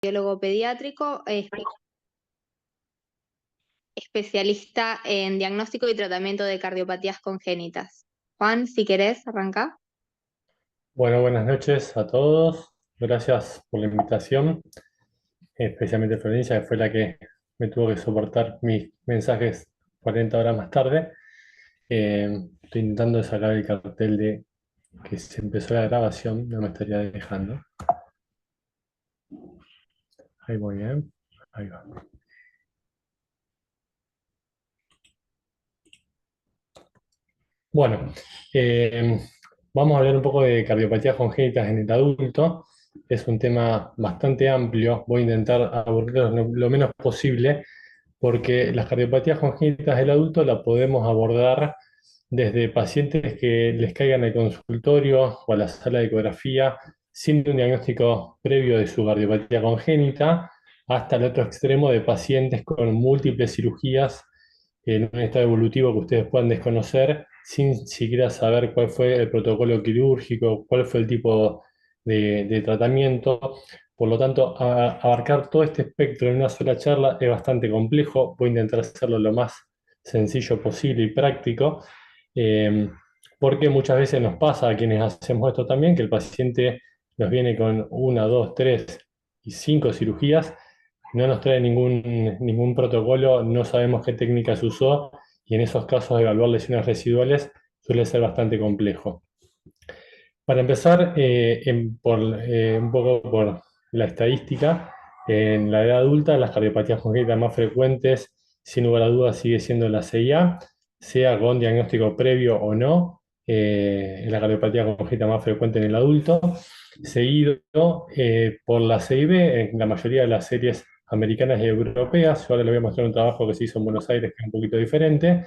Cardiólogo pediátrico, especialista en diagnóstico y tratamiento de cardiopatías congénitas. Juan, si querés, arranca. Bueno, buenas noches a todos. Gracias por la invitación, especialmente Florencia, que fue la que me tuvo que soportar mis mensajes 40 horas más tarde. Estoy intentando sacar el cartel de que se empezó la grabación, no me estaría dejando. Ahí voy bien. Ahí va. Bueno, eh, vamos a hablar un poco de cardiopatías congénitas en el adulto. Es un tema bastante amplio. Voy a intentar abordarlo lo menos posible porque las cardiopatías congénitas del adulto la podemos abordar desde pacientes que les caigan al consultorio o a la sala de ecografía sin un diagnóstico previo de su cardiopatía congénita, hasta el otro extremo de pacientes con múltiples cirugías en un estado evolutivo que ustedes puedan desconocer sin siquiera saber cuál fue el protocolo quirúrgico, cuál fue el tipo de tratamiento. Por lo tanto, abarcar todo este espectro en una sola charla es bastante complejo. Voy a intentar hacerlo lo más sencillo posible y práctico, eh, porque muchas veces nos pasa a quienes hacemos esto también, que el paciente nos viene con una, dos, tres y cinco cirugías, no nos trae ningún protocolo, no sabemos qué técnicas usó, y en esos casos evaluar lesiones residuales suele ser bastante complejo. Para empezar, un poco por la estadística, en la edad adulta las cardiopatías congénitas más frecuentes, sin lugar a dudas, sigue siendo la CIA, sea con diagnóstico previo o no, es la cardiopatía congénita más frecuente en el adulto, seguido por la CIB en la mayoría de las series americanas y europeas. Yo ahora les voy a mostrar un trabajo que se hizo en Buenos Aires que es un poquito diferente,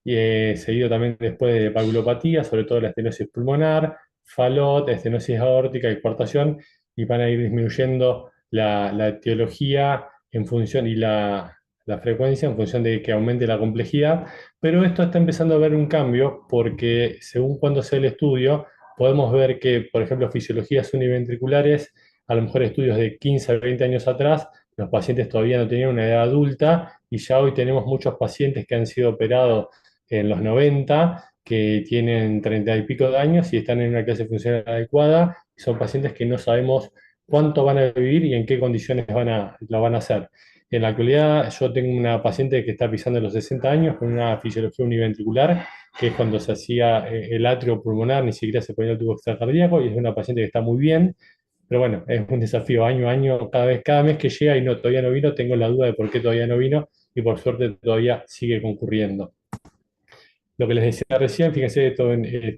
y seguido también después de valvulopatía, sobre todo la estenosis pulmonar, falot, estenosis aórtica y coartación, y van a ir disminuyendo la etiología en función y la frecuencia en función de que aumente la complejidad, pero esto está empezando a ver un cambio porque según cuando sea el estudio, podemos ver que, por ejemplo, fisiologías univentriculares, a lo mejor estudios de 15 a 20 años atrás, los pacientes todavía no tenían una edad adulta y ya hoy tenemos muchos pacientes que han sido operados en los 90 que tienen 30 y pico de años y están en una clase funcional adecuada. Son pacientes que no sabemos cuánto van a vivir y en qué condiciones lo van a hacer. En la actualidad, yo tengo una paciente que está pisando los 60 años con una fisiología univentricular, que es cuando se hacía el atrio pulmonar, ni siquiera se ponía el tubo extracardíaco, y es una paciente que está muy bien. Pero bueno, es un desafío año a año, cada mes que llega y no, todavía no vino, tengo la duda de por qué todavía no vino, y por suerte todavía sigue concurriendo. Lo que les decía recién, fíjense,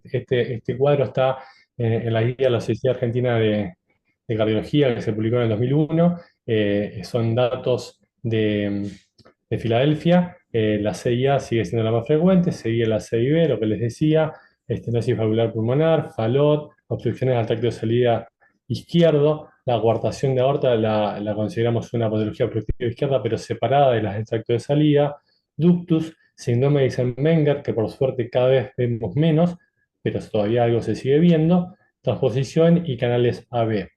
este cuadro está en la guía de la Sociedad Argentina de Cardiología que se publicó en el 2001. Son datos de Filadelfia. La CIA sigue siendo la más frecuente, seguía la CIB, lo que les decía, estenosis valvular pulmonar, falot, obstrucciones al tracto de salida izquierdo. La coartación de aorta la consideramos una patología obstructiva izquierda, pero separada de las del tracto de salida. Ductus, síndrome de Eisenmenger, que por suerte cada vez vemos menos, pero todavía algo se sigue viendo, transposición y canales AB.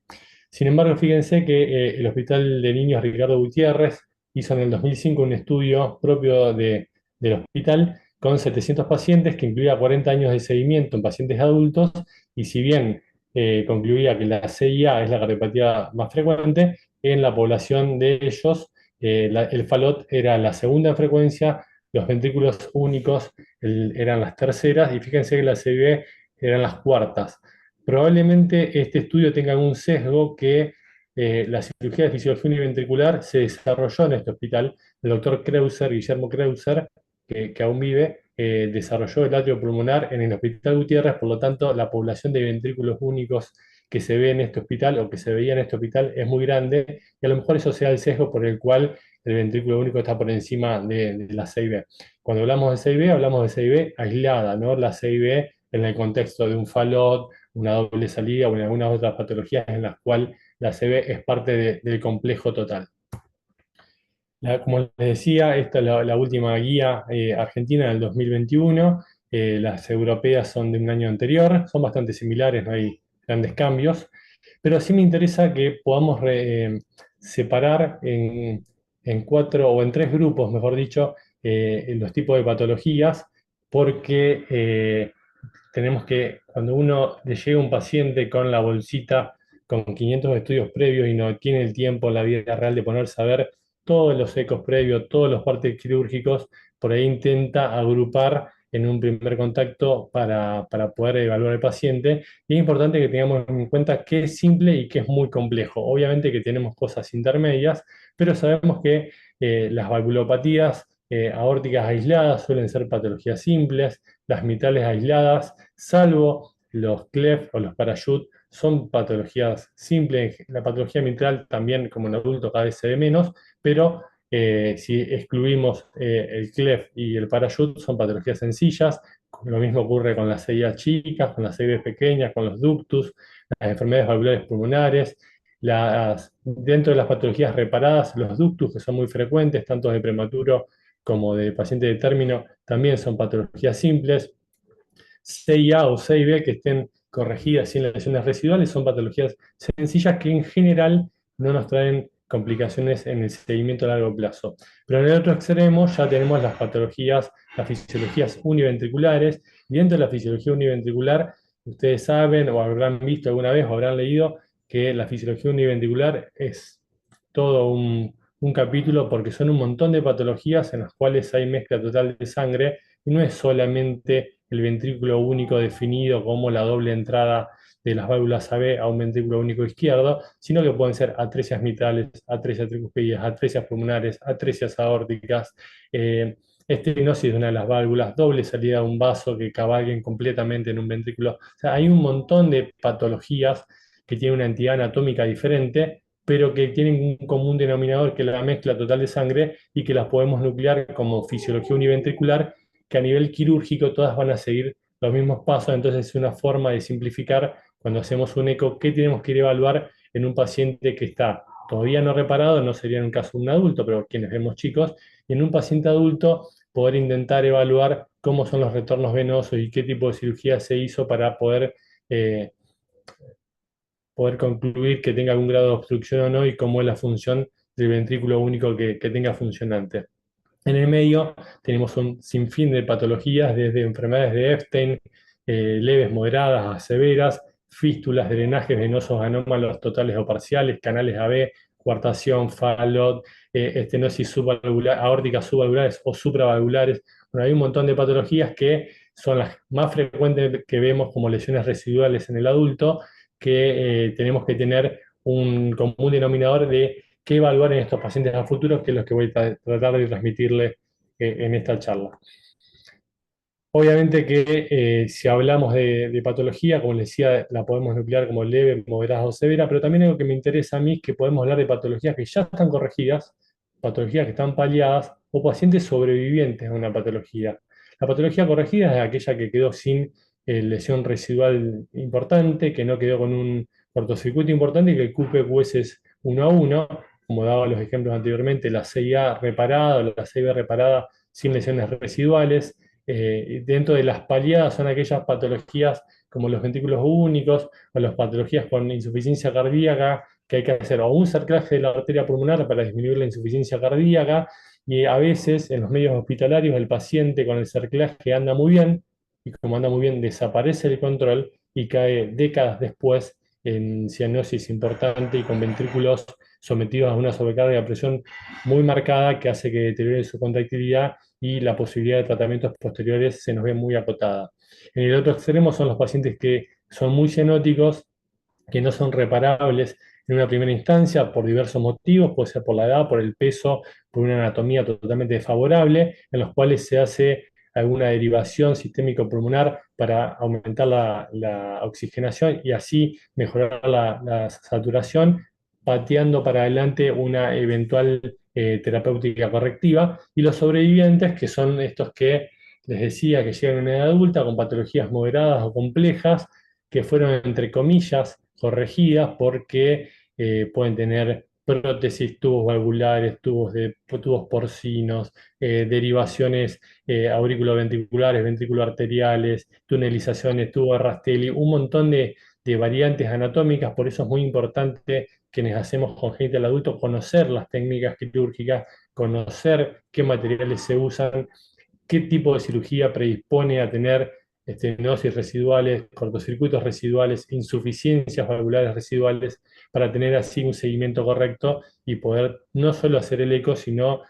Sin embargo, fíjense que el Hospital de Niños Ricardo Gutiérrez hizo en el 2005 un estudio propio del hospital con 700 pacientes que incluía 40 años de seguimiento en pacientes adultos, y si bien concluía que la CIA es la cardiopatía más frecuente, en la población de ellos el falot era la segunda en frecuencia, los ventrículos únicos eran las terceras, y fíjense que la CIB eran las cuartas. Probablemente este estudio tenga algún sesgo que la cirugía de fisiología univentricular se desarrolló en este hospital. El doctor Kreuzer, Guillermo Kreuzer, que aún vive, desarrolló el atrio pulmonar en el Hospital Gutiérrez. Por lo tanto, la población de ventrículos únicos que se ve en este hospital o que se veía en este hospital es muy grande, y a lo mejor eso sea el sesgo por el cual el ventrículo único está por encima de la CIB. Cuando hablamos de CIB, hablamos de CIB aislada, no la CIB en el contexto de un falot, una doble salida o en algunas otras patologías en las cuales la CB es parte del complejo total. Como les decía, esta es la última guía argentina del 2021. Las europeas son de un año anterior, son bastante similares, no hay grandes cambios, pero sí me interesa que podamos separar en cuatro o en tres grupos, mejor dicho, los tipos de patologías, porque tenemos que, cuando uno le llega un paciente con la bolsita, con 500 estudios previos y no tiene el tiempo en la vida real de ponerse a ver todos los ecos previos, todos los partes quirúrgicos, por ahí intenta agrupar en un primer contacto para poder evaluar al paciente. Y es importante que tengamos en cuenta qué es simple y qué es muy complejo. Obviamente que tenemos cosas intermedias, pero sabemos que las valvulopatías aórticas aisladas suelen ser patologías simples, las mitrales aisladas, salvo los clef o los parachute, son patologías simples. La patología mitral también, como en adulto, cada vez se ve menos, pero si excluimos el clef y el parachute, son patologías sencillas. Lo mismo ocurre con las CIA chicas, con las CIB pequeñas, con los ductus, las enfermedades valvulares pulmonares. Dentro de las patologías reparadas, los ductus, que son muy frecuentes, tanto de prematuro como de paciente de término, también son patologías simples. CIA o CIB que estén corregidas sin lesiones residuales son patologías sencillas que en general no nos traen complicaciones en el seguimiento a largo plazo. Pero en el otro extremo ya tenemos las patologías, las fisiologías univentriculares. Y dentro de la fisiología univentricular, ustedes saben o habrán visto alguna vez o habrán leído que la fisiología univentricular es todo un capítulo porque son un montón de patologías en las cuales hay mezcla total de sangre y no es solamente el ventrículo único definido como la doble entrada de las válvulas AB a un ventrículo único izquierdo, sino que pueden ser atresias mitrales, atresias tricuspídeas, atresias pulmonares, atresias aórticas, estenosis de una de las válvulas, doble salida de un vaso que cabalguen completamente en un ventrículo. O sea, hay un montón de patologías que tienen una entidad anatómica diferente, pero que tienen un común denominador que es la mezcla total de sangre y que las podemos nuclear como fisiología univentricular, que a nivel quirúrgico todas van a seguir los mismos pasos, entonces es una forma de simplificar cuando hacemos un eco qué tenemos que ir a evaluar en un paciente que está todavía no reparado, no sería en un caso de un adulto, pero quienes vemos chicos, y en un paciente adulto poder intentar evaluar cómo son los retornos venosos y qué tipo de cirugía se hizo para poder concluir que tenga algún grado de obstrucción o no y cómo es la función del ventrículo único que tenga funcionante. En el medio tenemos un sinfín de patologías, desde enfermedades de Epstein, leves, moderadas a severas, fístulas, drenajes venosos anómalos totales o parciales, canales AB, coartación, Fallot, estenosis subvalvular, aórticas subvalvulares o supravalvulares. Bueno, hay un montón de patologías que son las más frecuentes que vemos como lesiones residuales en el adulto, que tenemos que tener un común denominador de qué evaluar en estos pacientes a futuro, que es lo que voy a tratar de transmitirle en esta charla. Obviamente que si hablamos de patología, como les decía, la podemos nuclear como leve, moderada o severa, pero también algo que me interesa a mí es que podemos hablar de patologías que ya están corregidas, patologías que están paliadas o pacientes sobrevivientes a una patología. La patología corregida es aquella que quedó sin lesión residual importante, que no quedó con un cortocircuito importante y que cupe hueses uno a uno, como daba los ejemplos anteriormente, la CIA reparada o la CIB reparada sin lesiones residuales. Dentro de las paliadas son aquellas patologías como los ventrículos únicos o las patologías con insuficiencia cardíaca, que hay que hacer o un cerclaje de la arteria pulmonar para disminuir la insuficiencia cardíaca, y a veces en los medios hospitalarios el paciente con el cerclaje anda muy bien, y como anda muy bien desaparece el control y cae décadas después en cianosis importante y con ventrículos sometidos a una sobrecarga de presión muy marcada que hace que deteriore su contractilidad y la posibilidad de tratamientos posteriores se nos ve muy acotada. En el otro extremo son los pacientes que son muy cianóticos, que no son reparables en una primera instancia por diversos motivos, puede ser por la edad, por el peso, por una anatomía totalmente desfavorable, en los cuales se hace alguna derivación sistémico-pulmonar para aumentar la oxigenación y así mejorar la saturación, pateando para adelante una eventual terapéutica correctiva, y los sobrevivientes, que son estos que les decía que llegan a una edad adulta con patologías moderadas o complejas, que fueron, entre comillas, corregidas porque pueden tener prótesis, tubos valvulares, tubos porcinos, derivaciones auriculoventriculares, ventriculoarteriales, tunelizaciones, tubo Rastelli, un montón de variantes anatómicas. Por eso es muy importante quienes hacemos congénita al adulto, conocer las técnicas quirúrgicas, conocer qué materiales se usan, qué tipo de cirugía predispone a tener estenosis residuales, cortocircuitos residuales, insuficiencias valvulares residuales, para tener así un seguimiento correcto y poder no solo hacer el eco, sino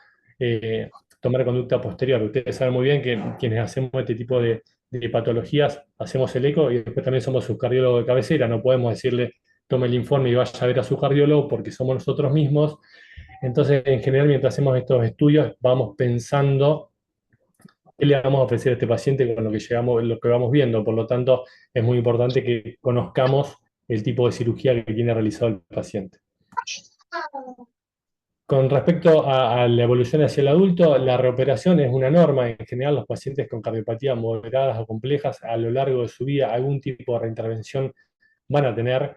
tomar conducta posterior. Ustedes saben muy bien que quienes hacemos este tipo de patologías, hacemos el eco y después también somos su cardiólogo de cabecera. No podemos decirle, tome el informe y vaya a ver a su cardiólogo porque somos nosotros mismos. Entonces, en general, mientras hacemos estos estudios, vamos pensando qué le vamos a ofrecer a este paciente con lo que llegamos, lo que vamos viendo. Por lo tanto, es muy importante que conozcamos el tipo de cirugía que tiene realizado el paciente. Con respecto a la evolución hacia el adulto, la reoperación es una norma. En general, los pacientes con cardiopatías moderadas o complejas a lo largo de su vida algún tipo de reintervención van a tener,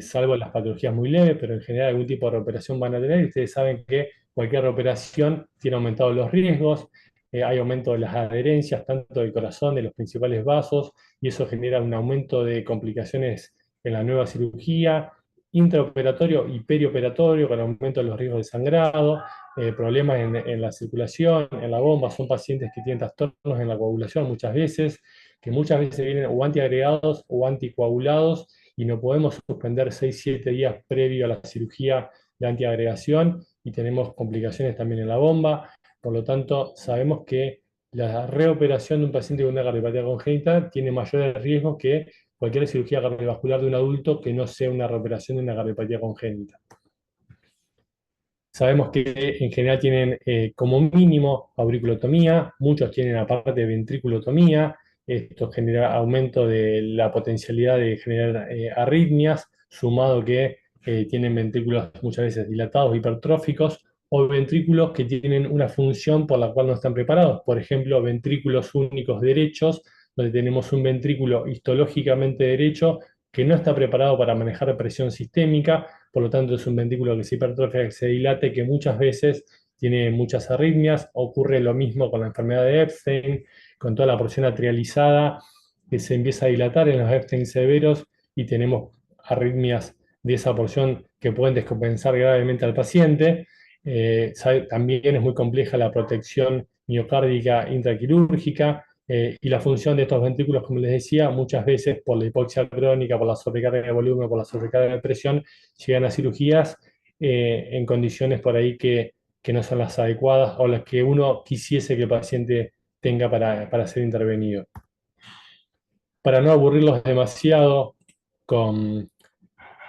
salvo las patologías muy leves, pero en general algún tipo de reoperación van a tener. Y ustedes saben que cualquier reoperación tiene aumentados los riesgos, hay aumento de las adherencias, tanto del corazón, de los principales vasos, y eso genera un aumento de complicaciones en la nueva cirugía, intraoperatorio y perioperatorio, con aumento de los riesgos de sangrado, problemas en la circulación, en la bomba. Son pacientes que tienen trastornos en la coagulación que muchas veces vienen o antiagregados o anticoagulados, y no podemos suspender 6-7 días previo a la cirugía de antiagregación, y tenemos complicaciones también en la bomba. Por lo tanto, sabemos que la reoperación de un paciente con una cardiopatía congénita tiene mayores riesgos que cualquier cirugía cardiovascular de un adulto que no sea una reoperación de una cardiopatía congénita. Sabemos que en general tienen como mínimo auriculotomía, muchos tienen aparte ventriculotomía. Esto genera aumento de la potencialidad de generar arritmias, sumado que tienen ventrículos muchas veces dilatados, hipertróficos, o ventrículos que tienen una función por la cual no están preparados. Por ejemplo, ventrículos únicos derechos, donde tenemos un ventrículo histológicamente derecho que no está preparado para manejar presión sistémica. Por lo tanto es un ventrículo que se hipertrofia, que se dilate, que muchas veces tiene muchas arritmias. Ocurre lo mismo con la enfermedad de Epstein, con toda la porción atrializada que se empieza a dilatar en los Epstein severos, y tenemos arritmias de esa porción que pueden descompensar gravemente al paciente. También es muy compleja la protección miocárdica intraquirúrgica, y la función de estos ventrículos, como les decía, muchas veces por la hipoxia crónica, por la sobrecarga de volumen, por la sobrecarga de presión, llegan a cirugías en condiciones por ahí que no son las adecuadas o las que uno quisiese que el paciente tenga para ser intervenido. Para no aburrirlos demasiado con,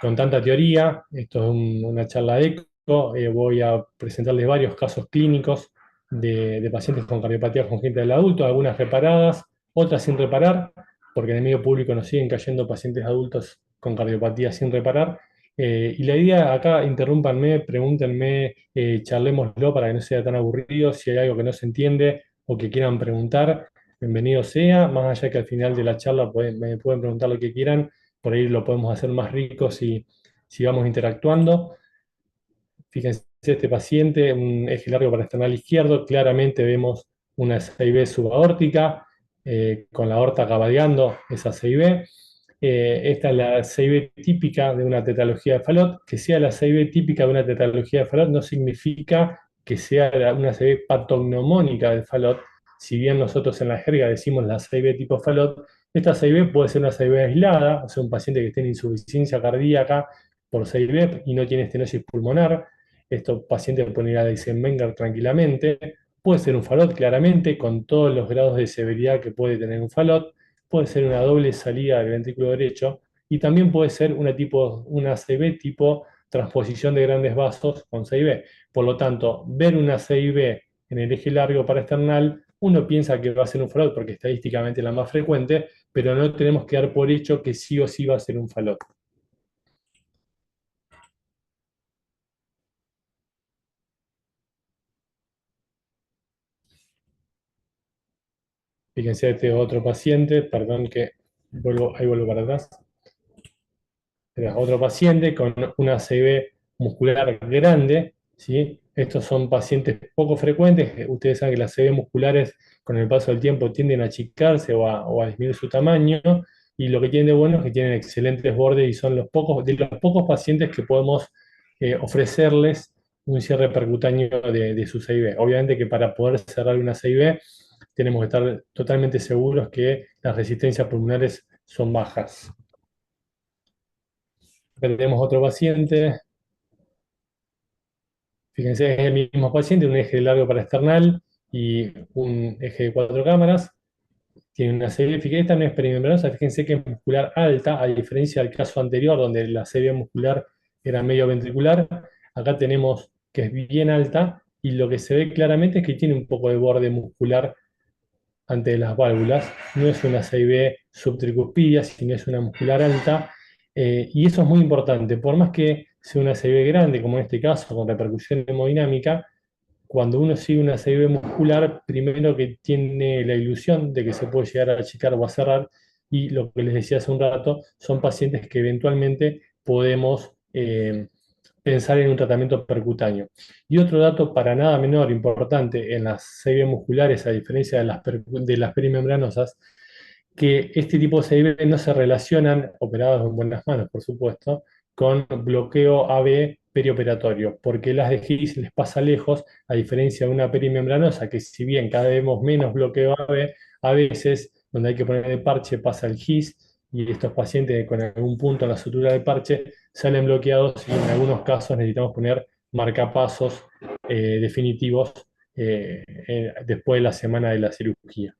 con tanta teoría, esto es una charla de eco, voy a presentarles varios casos clínicos de pacientes con cardiopatía congénita del adulto, algunas reparadas, otras sin reparar, porque en el medio público nos siguen cayendo pacientes adultos con cardiopatía sin reparar. Y la idea acá, interrúmpanme, pregúntenme, charlémoslo para que no sea tan aburrido. Si hay algo que no se entiende o que quieran preguntar, bienvenido sea, más allá que al final de la charla me pueden preguntar lo que quieran, por ahí lo podemos hacer más rico si vamos interactuando. Fíjense, este paciente, un eje largo parasternal izquierdo, claramente vemos una SIB subaórtica, con la aorta cabalgando esa SIB. Esta es la SIB típica de una tetralogía de Fallot. Que sea la SIB típica de una tetralogía de Fallot no significa que sea una SIB patognomónica de Fallot. Si bien nosotros en la jerga decimos la SIB tipo Fallot, esta SIB puede ser una SIB aislada, o sea, un paciente que tiene insuficiencia cardíaca por SIB y no tiene estenosis pulmonar. Estos pacientes pueden ir a Eisenmenger tranquilamente. Puede ser un Fallot claramente, con todos los grados de severidad que puede tener un Fallot. Puede ser una doble salida del ventrículo derecho, y también puede ser una CIB tipo transposición de grandes vasos con CIB. Por lo tanto, ver una CIB en el eje largo parasternal, uno piensa que va a ser un Fallot porque estadísticamente es la más frecuente, pero no tenemos que dar por hecho que sí o sí va a ser un Fallot. Fíjense, este otro paciente, perdón que ahí vuelvo para atrás. Otro paciente con una CB muscular grande, ¿sí? Estos son pacientes poco frecuentes. Ustedes saben que las CB musculares con el paso del tiempo tienden a achicarse o a disminuir su tamaño, y lo que tienen de bueno es que tienen excelentes bordes y son de los pocos pacientes que podemos ofrecerles un cierre percutáneo de su CIB. Obviamente que para poder cerrar una CIB tenemos que estar totalmente seguros que las resistencias pulmonares son bajas. Acá tenemos otro paciente. Fíjense, es el mismo paciente, un eje largo paraesternal y un eje de 4 cámaras. Tiene una CB, esta no es perimembranosa, fíjense que es muscular alta, a diferencia del caso anterior, donde la CB muscular era medio ventricular. Acá tenemos que es bien alta, y lo que se ve claramente es que tiene un poco de borde muscular ante las válvulas. No es una CIB subtricuspidia, sino es una muscular alta, y eso es muy importante. Por más que sea una CIB grande, como en este caso, con repercusión hemodinámica, cuando uno sigue una CIB muscular, primero que tiene la ilusión de que se puede llegar a achicar o a cerrar, y lo que les decía hace un rato, son pacientes que eventualmente podemos pensar en un tratamiento percutáneo. Y otro dato para nada menor, importante en las CIB musculares, a diferencia de las perimembranosas, que este tipo de CIB no se relacionan, operados en buenas manos, por supuesto, con bloqueo AB perioperatorio, porque las de GIS les pasa lejos, a diferencia de una perimembranosa, que si bien cada vez vemos menos bloqueo AB, a veces donde hay que poner el parche pasa el GIS, y estos pacientes con algún punto en la sutura del parche salen bloqueados, y en algunos casos necesitamos poner marcapasos definitivos después de la semana de la cirugía.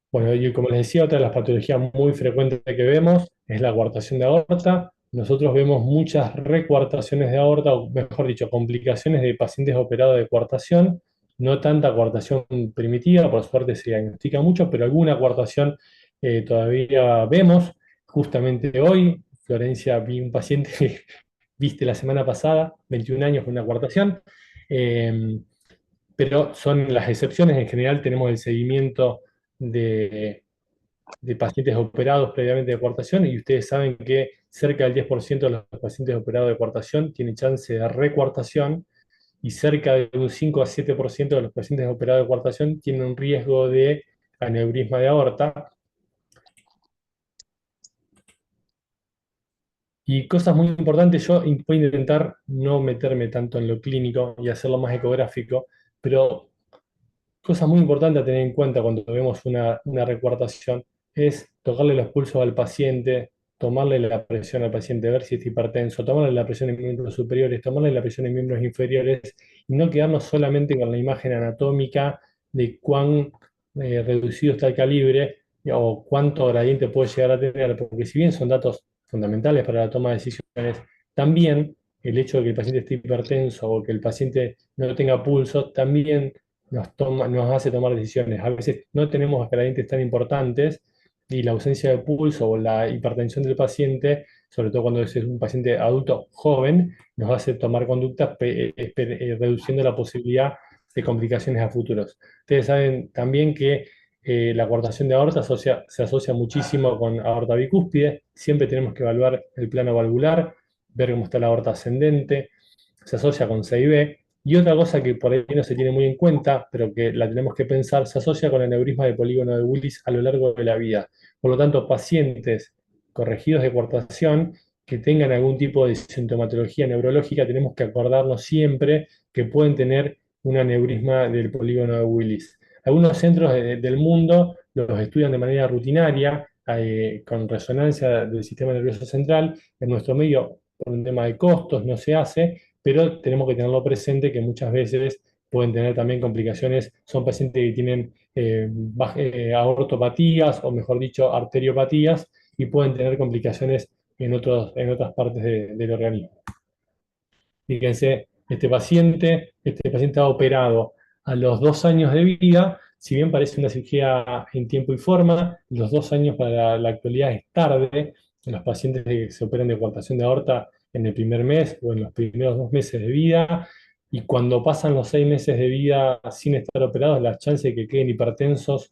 Bueno, y como les decía, otra de las patologías muy frecuentes que vemos es la coartación de aorta. Nosotros vemos muchas recuartaciones de aorta, o mejor dicho, complicaciones de pacientes operados de coartación. No tanta coartación primitiva, por suerte se diagnostica mucho, pero alguna coartación todavía vemos. Justamente hoy, Florencia, vi un paciente que viste la semana pasada, 21 años con una coartación. Eh, pero son las excepciones. En general tenemos el seguimiento de pacientes operados previamente de coartación, y ustedes saben que cerca del 10% de los pacientes operados de coartación tienen chance de recuartación, y cerca de un 5 a 7% de los pacientes operados de coartación tienen un riesgo de aneurisma de aorta. Y cosas muy importantes, yo voy a intentar no meterme tanto en lo clínico y hacerlo más ecográfico, pero cosa muy importante a tener en cuenta cuando vemos una recuartación es tocarle los pulsos al paciente, tomarle la presión al paciente, ver si está hipertenso, tomarle la presión en miembros superiores, tomarle la presión en miembros inferiores, y no quedarnos solamente con la imagen anatómica de cuán reducido está el calibre o cuánto gradiente puede llegar a tener, porque si bien son datos fundamentales para la toma de decisiones, también el hecho de que el paciente esté hipertenso o que el paciente no tenga pulso también nos hace tomar decisiones. A veces no tenemos gradientes tan importantes, y la ausencia de pulso o la hipertensión del paciente, sobre todo cuando es un paciente adulto joven, nos hace tomar conductas reduciendo la posibilidad de complicaciones a futuros. Ustedes saben también que la coartación de aorta se asocia muchísimo con aorta bicúspide. Siempre tenemos que evaluar el plano valvular, ver cómo está la aorta ascendente. Se asocia con CIB. Y otra cosa que por ahí no se tiene muy en cuenta, pero que la tenemos que pensar, se asocia con el aneurisma de polígono de Willis a lo largo de la vida. Por lo tanto, pacientes corregidos de coartación que tengan algún tipo de sintomatología neurológica, tenemos que acordarnos siempre que pueden tener un aneurisma del polígono de Willis. Algunos centros del mundo los estudian de manera rutinaria, con resonancia del sistema nervioso central. En nuestro medio, por un tema de costos, no se hace, pero tenemos que tenerlo presente que muchas veces pueden tener también complicaciones. Son pacientes que tienen aortopatías, o mejor dicho, arteriopatías, y pueden tener complicaciones en otras partes del organismo. Fíjense, este paciente ha operado a los 2 años de vida. Si bien parece una cirugía en tiempo y forma, los 2 años para la actualidad es tarde. Los pacientes que se operan de coartación de aorta en el primer mes o en los primeros 2 meses de vida, y cuando pasan los 6 meses de vida sin estar operados, las chances de que queden hipertensos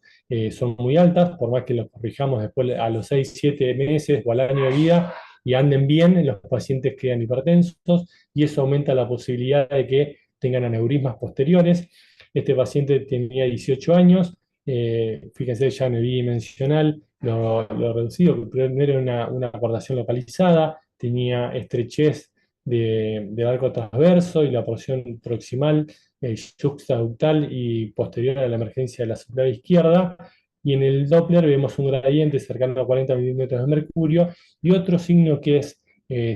son muy altas, por más que los corrijamos después a los 6, 7 meses o al año de vida y anden bien, los pacientes quedan hipertensos, y eso aumenta la posibilidad de que tengan aneurismas posteriores. Este paciente tenía 18 años, fíjense ya en el bidimensional, lo reducido, primero era una acordación localizada, tenía estrechez del arco transverso y la porción proximal, yuxtaductal y posterior a la emergencia de la subclavia izquierda. Y en el Doppler vemos un gradiente cercano a 40 milímetros de mercurio. Y otro signo que es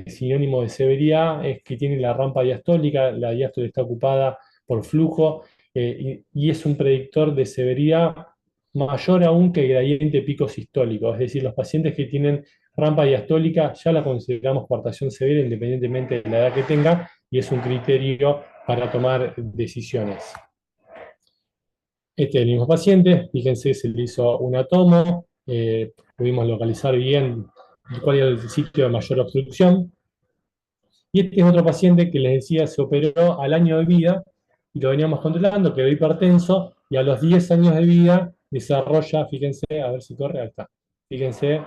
sinónimo de severidad es que tiene la rampa diastólica, la diástole está ocupada por flujo, y es un predictor de severidad mayor aún que el gradiente pico sistólico. Es decir, los pacientes que tienen rampa diastólica ya la consideramos coartación severa independientemente de la edad que tenga, y es un criterio para tomar decisiones. Este es el mismo paciente, fíjense, se le hizo una tomo, pudimos localizar bien cuál era el sitio de mayor obstrucción. Y este es otro paciente que les decía se operó al año de vida y lo veníamos controlando, quedó hipertenso y a los 10 años de vida desarrolla, fíjense, a ver si corre, ahí está, fíjense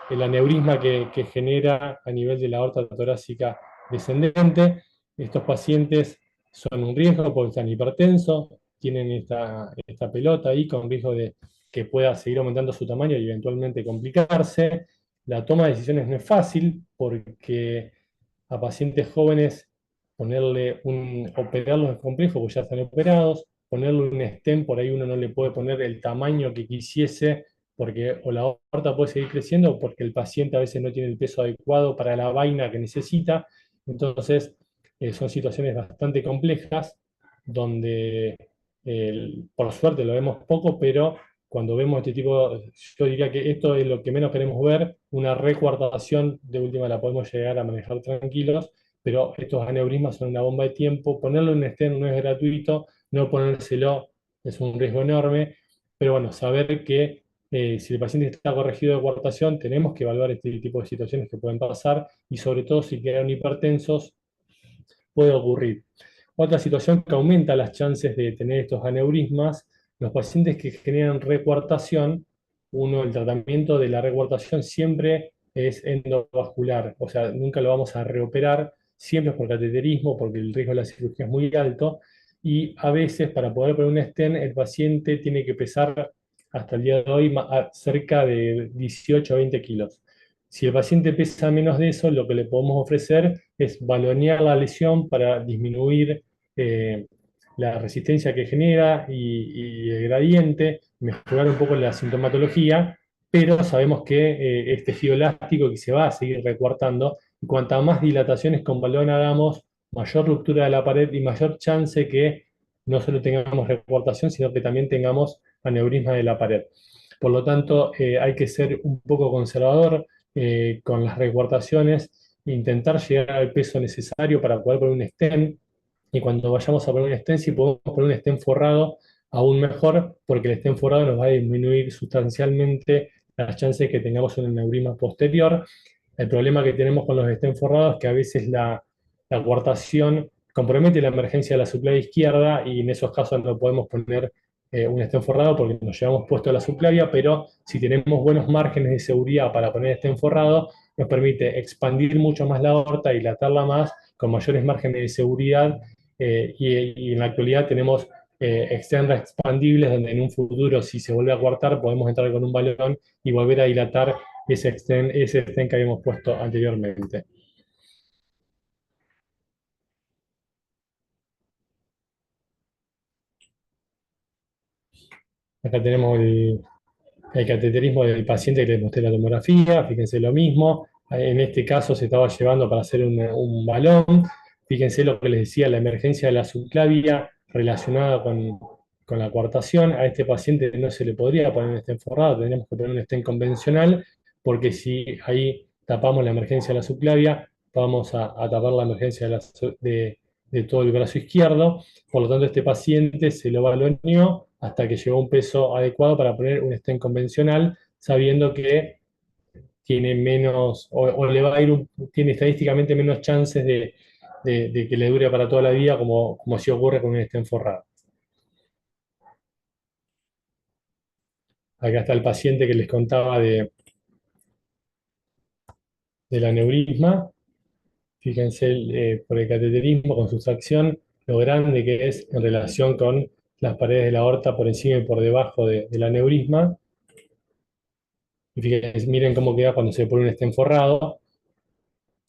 el aneurisma que genera a nivel de la aorta torácica descendente. Estos pacientes son un riesgo porque están hipertensos, tienen esta pelota ahí con riesgo de que pueda seguir aumentando su tamaño y eventualmente complicarse. La toma de decisiones no es fácil porque a pacientes jóvenes operarlos es complejo porque ya están operados, ponerle un stent, por ahí uno no le puede poner el tamaño que quisiese, porque o la aorta puede seguir creciendo o porque el paciente a veces no tiene el peso adecuado para la vaina que necesita. Entonces, son situaciones bastante complejas donde, por suerte lo vemos poco, pero cuando vemos este tipo, yo diría que esto es lo que menos queremos ver, una recuartación, de última la podemos llegar a manejar tranquilos, pero estos aneurismas son una bomba de tiempo, ponerlo en un stent no es gratuito, no ponérselo es un riesgo enorme, pero bueno, saber que si el paciente está corregido de coartación, tenemos que evaluar este tipo de situaciones que pueden pasar, y sobre todo si quedan hipertensos, puede ocurrir. Otra situación que aumenta las chances de tener estos aneurismas, los pacientes que generan recuartación, el tratamiento de la recuartación siempre es endovascular, o sea, nunca lo vamos a reoperar, siempre es por cateterismo, porque el riesgo de la cirugía es muy alto, y a veces para poder poner un stent, el paciente tiene que pesar hasta el día de hoy cerca de 18 a 20 kilos. Si el paciente pesa menos de eso, lo que le podemos ofrecer es balonear la lesión para disminuir eh, la resistencia que genera y el gradiente, mejorar un poco la sintomatología, pero sabemos que es tejido elástico que se va a seguir recuartando, y cuanta más dilataciones con balón hagamos, mayor ruptura de la pared y mayor chance que no solo tengamos recuartación, sino que también tengamos aneurisma de la pared. Por lo tanto, hay que ser un poco conservador con las recuartaciones, intentar llegar al peso necesario para poder poner un stent, y cuando vayamos a poner un stent, si podemos poner un stent forrado, aún mejor, porque el stent forrado nos va a disminuir sustancialmente las chances que tengamos un aneurisma posterior. El problema que tenemos con los stent forrados es que a veces la coartación compromete la emergencia de la subclavia izquierda, y en esos casos no podemos poner un stent forrado porque nos llevamos puesto la subclavia, pero si tenemos buenos márgenes de seguridad para poner stent forrado, nos permite expandir mucho más la aorta y dilatarla más con mayores márgenes de seguridad, y en la actualidad tenemos extenders expandibles donde en un futuro, si se vuelve a coartar, podemos entrar con un balón y volver a dilatar ese stent que habíamos puesto anteriormente. Acá tenemos el cateterismo del paciente que les mostré la tomografía, fíjense lo mismo. En este caso se estaba llevando para hacer un balón. Fíjense lo que les decía, la emergencia de la subclavia relacionada con la coartación. A este paciente no se le podría poner un stent forrado, tendríamos que poner un stent convencional, porque si ahí tapamos la emergencia de la subclavia, vamos a tapar la emergencia de todo el brazo izquierdo. Por lo tanto, este paciente se lo baloneó hasta que llegó a un peso adecuado para poner un stent convencional, sabiendo que tiene menos, o le va a ir tiene estadísticamente menos chances de que le dure para toda la vida, como si ocurre con un stent forrado. Acá está el paciente que les contaba del aneurisma. Fíjense por el cateterismo con sustracción, lo grande que es en relación con las paredes de la aorta por encima y por debajo del aneurisma. Y fíjense, miren cómo queda cuando se pone un stent forrado,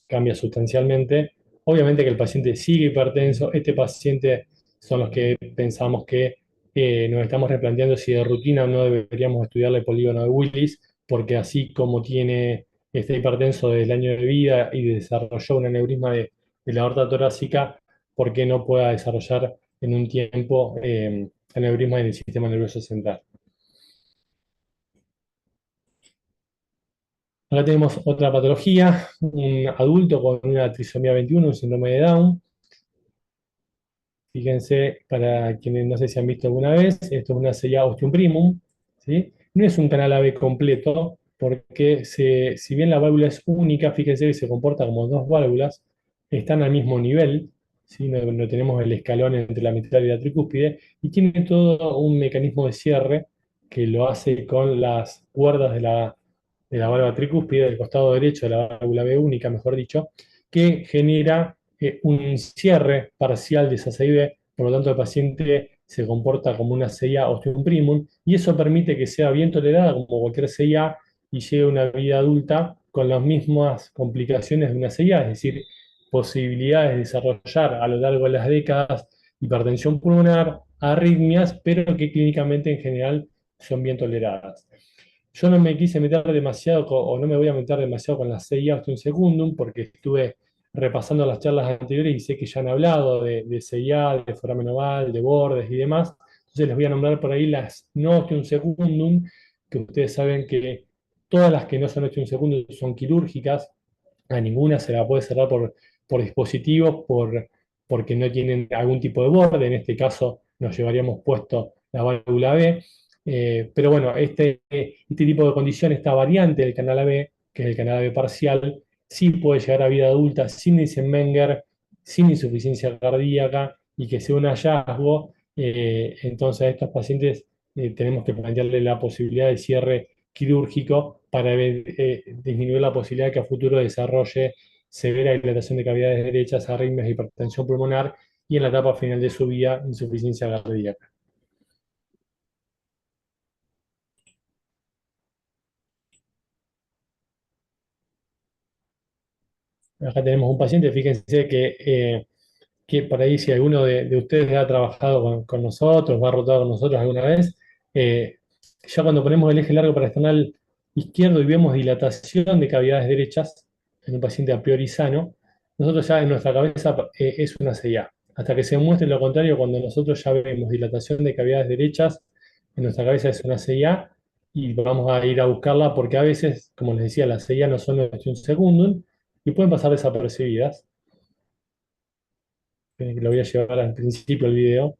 cambia sustancialmente. Obviamente que el paciente sigue hipertenso. Este paciente son los que pensamos que nos estamos replanteando si de rutina no deberíamos estudiarle el polígono de Willis, porque así como tiene este hipertenso desde el año de vida y desarrolló un aneurisma de la aorta torácica, ¿por qué no pueda desarrollar en un tiempo aneurisma en el sistema nervioso central? Acá tenemos otra patología, un adulto con una trisomía 21, un síndrome de Down. Fíjense, para quienes no sé si han visto alguna vez, esto es una CIA Ostium Primum, ¿sí? No es un canal AB completo, porque si bien la válvula es única, fíjense que se comporta como dos válvulas, están al mismo nivel, ¿sí? No tenemos el escalón entre la mitral y la tricúspide, y tiene todo un mecanismo de cierre que lo hace con las cuerdas de la válvula tricúspide, del costado derecho de la válvula B única, mejor dicho, que genera un cierre parcial de esa CIB, por lo tanto el paciente se comporta como una CIA ostium primum, y eso permite que sea bien tolerada como cualquier CIA y llegue a una vida adulta con las mismas complicaciones de una CIA, es decir, posibilidades de desarrollar a lo largo de las décadas hipertensión pulmonar, arritmias, pero que clínicamente en general son bien toleradas. Yo no me quise meter demasiado, o no me voy a meter demasiado con la CIA Ostium Secundum, porque estuve repasando las charlas anteriores y sé que ya han hablado de CIA, de foramen oval, de bordes y demás. Entonces les voy a nombrar por ahí las no Ostium Secundum, que ustedes saben que todas las que no son Ostium Secundum son quirúrgicas, a ninguna se la puede cerrar por dispositivos, porque no tienen algún tipo de borde. En este caso nos llevaríamos puesto la válvula B. Pero bueno, este tipo de condición, esta variante del canal AB, que es el canal AB parcial, sí puede llegar a vida adulta sin Eisenmenger, sin insuficiencia cardíaca y que sea un hallazgo. Entonces a estos pacientes tenemos que plantearle la posibilidad de cierre quirúrgico para disminuir la posibilidad de que a futuro desarrolle severa dilatación de cavidades derechas, arritmias, hipertensión pulmonar y en la etapa final de su vida, insuficiencia cardíaca. Acá tenemos un paciente, fíjense que por ahí si alguno de ustedes ha trabajado con nosotros, va a rotar con nosotros alguna vez, ya cuando ponemos el eje largo parasternal izquierdo y vemos dilatación de cavidades derechas en un paciente a priori sano, nosotros ya en nuestra cabeza es una CIA. Hasta que se muestre lo contrario, cuando nosotros ya vemos dilatación de cavidades derechas, en nuestra cabeza es una CIA y vamos a ir a buscarla porque a veces, como les decía, las CIA no son un secundum y pueden pasar desapercibidas. Lo voy a llevar al principio del video.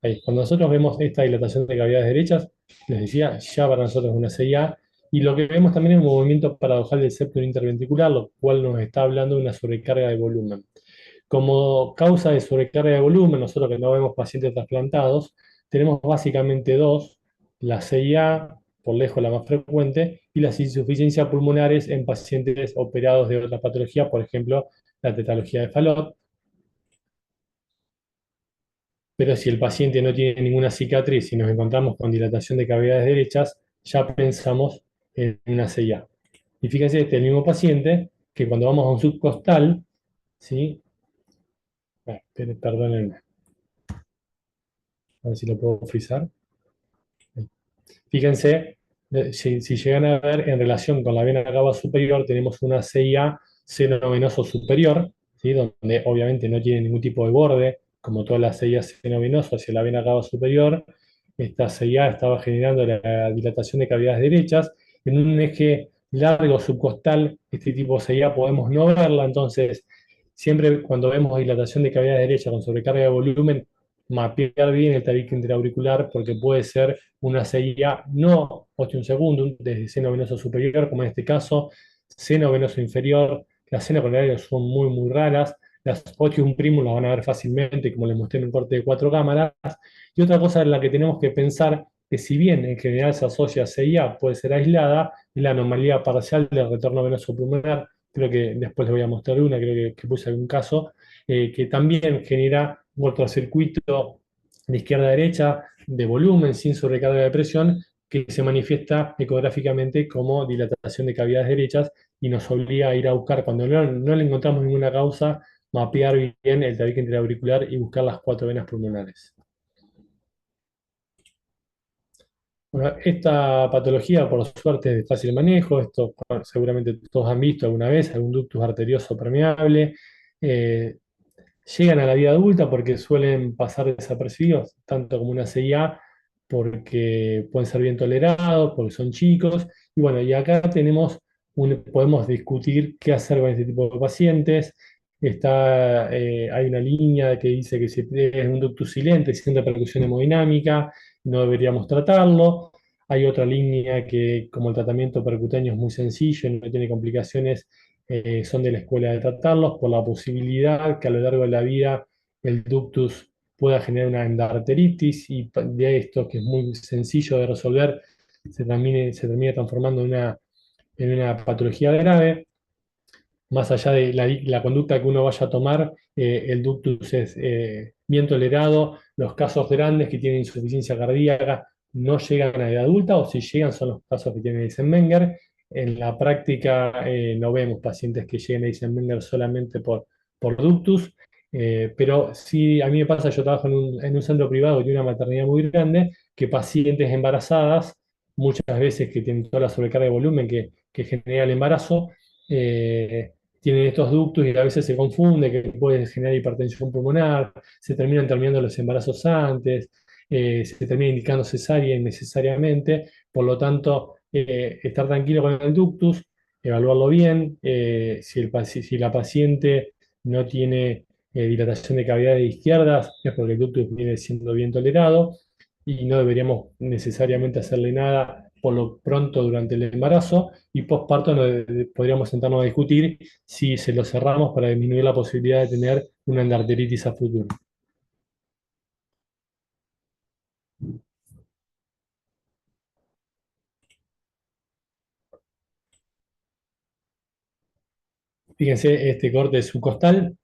Ahí, cuando nosotros vemos esta dilatación de cavidades derechas, les decía, ya para nosotros es una CIA, y lo que vemos también es un movimiento paradojal del septum interventricular, lo cual nos está hablando de una sobrecarga de volumen. Como causa de sobrecarga de volumen, nosotros que no vemos pacientes trasplantados, tenemos básicamente dos: la CIA, por lejos la más frecuente, y las insuficiencias pulmonares en pacientes operados de otras patologías, por ejemplo, la tetalogía de Fallot. Pero si el paciente no tiene ninguna cicatriz y nos encontramos con dilatación de cavidades derechas, ya pensamos en una CIA. Y fíjense, este es el mismo paciente que cuando vamos a un subcostal, ¿sí? Perdónenme, a ver si lo puedo frizar. Fíjense, si llegan a ver en relación con la vena cava superior, tenemos una CIA seno venoso superior, ¿sí? Donde obviamente no tiene ningún tipo de borde, como todas las CIAs seno venoso hacia la vena cava superior. Esta CIA estaba generando la dilatación de cavidades derechas. En un eje largo subcostal, este tipo de CIA podemos no verla, entonces siempre cuando vemos dilatación de cavidades derechas con sobrecarga de volumen, mapear bien el tabique interauricular porque puede ser una CIA no ostium secundum, desde seno venoso superior, como en este caso, seno venoso inferior. Las senos coronarias son muy, muy raras. Las ostium primum las van a ver fácilmente, como les mostré en un corte de 4 cámaras. Y otra cosa en la que tenemos que pensar, que si bien en general se asocia a CIA, puede ser aislada, es la anomalía parcial del retorno venoso pulmonar. Creo que después les voy a mostrar una, creo que puse algún caso, que también genera un cortocircuito de izquierda a derecha, de volumen, sin sobrecarga de presión, que se manifiesta ecográficamente como dilatación de cavidades derechas y nos obliga a ir a buscar, cuando no le encontramos ninguna causa, mapear bien el tabique intraauricular y buscar las 4 venas pulmonares. Bueno, esta patología, por suerte, es de fácil manejo. Esto seguramente todos han visto alguna vez, algún ductus arterioso permeable. Eh, Llegan a la vida adulta porque suelen pasar desapercibidos, tanto como una CIA, porque pueden ser bien tolerados, porque son chicos. Y bueno, y acá podemos discutir qué hacer con este tipo de pacientes. Hay una línea que dice que si es un ductus silente, sin repercusión hemodinámica, no deberíamos tratarlo. Hay otra línea que, como el tratamiento percutáneo es muy sencillo y no tiene complicaciones, son de la escuela de tratarlos por la posibilidad que a lo largo de la vida el ductus pueda generar una endarteritis y de esto, que es muy sencillo de resolver, se termina transformando en una patología grave. Más allá de la conducta que uno vaya a tomar, el ductus es bien tolerado. Los casos grandes que tienen insuficiencia cardíaca no llegan a edad adulta, o si llegan son los casos que tienen Eisenmenger. En la práctica no vemos pacientes que lleguen a Eisenmenger solamente por ductus, pero sí, a mí me pasa, yo trabajo en un centro privado y una maternidad muy grande, que pacientes embarazadas, muchas veces que tienen toda la sobrecarga de volumen que genera el embarazo, eh, tienen estos ductos y a veces se confunde que puede generar hipertensión pulmonar, se terminando los embarazos antes, se termina indicando cesárea innecesariamente, por lo tanto, estar tranquilo con el ductus, evaluarlo bien, si la paciente no tiene dilatación de cavidades izquierdas, es porque el ductus viene siendo bien tolerado y no deberíamos necesariamente hacerle nada por lo pronto durante el embarazo, y posparto podríamos sentarnos a discutir si se lo cerramos para disminuir la posibilidad de tener una endarteritis a futuro. Fíjense, este corte es subcostal.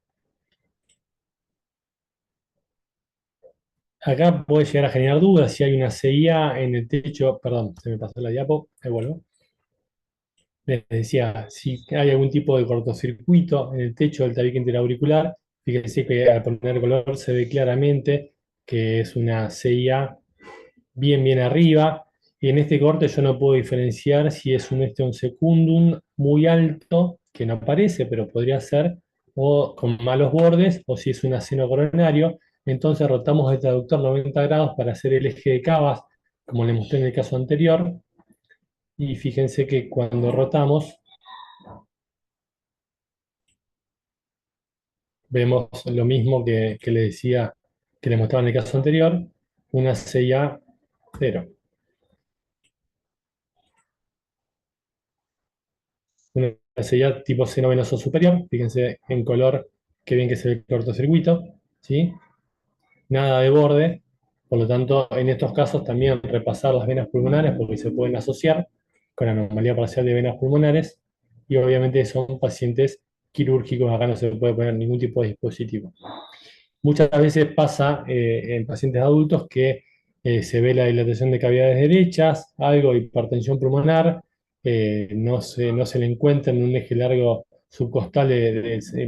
Acá puede llegar a generar dudas si hay una CIA en el techo. Perdón, se me pasó la diapo, ahí vuelvo. Les decía, si hay algún tipo de cortocircuito en el techo del tabique interauricular. Fíjense que al poner color se ve claramente que es una CIA bien arriba. Y en este corte yo no puedo diferenciar si es un ostium secundum muy alto, que no parece, pero podría ser, o con malos bordes, o si es un aceno coronario. Entonces rotamos el traductor 90 grados para hacer el eje de Cavas, como le mostré en el caso anterior. Y fíjense que cuando rotamos, vemos lo mismo que le decía, que le mostraba en el caso anterior, una CIA 0. Una sería tipo seno venoso superior. Fíjense en color, qué bien que se ve el cortocircuito, ¿sí? Nada de borde. Por lo tanto, en estos casos también repasar las venas pulmonares porque se pueden asociar con anomalía parcial de venas pulmonares, y obviamente son pacientes quirúrgicos, acá no se puede poner ningún tipo de dispositivo. Muchas veces pasa en pacientes adultos que se ve la dilatación de cavidades derechas, algo de hipertensión pulmonar, no se le encuentra en un eje largo subcostal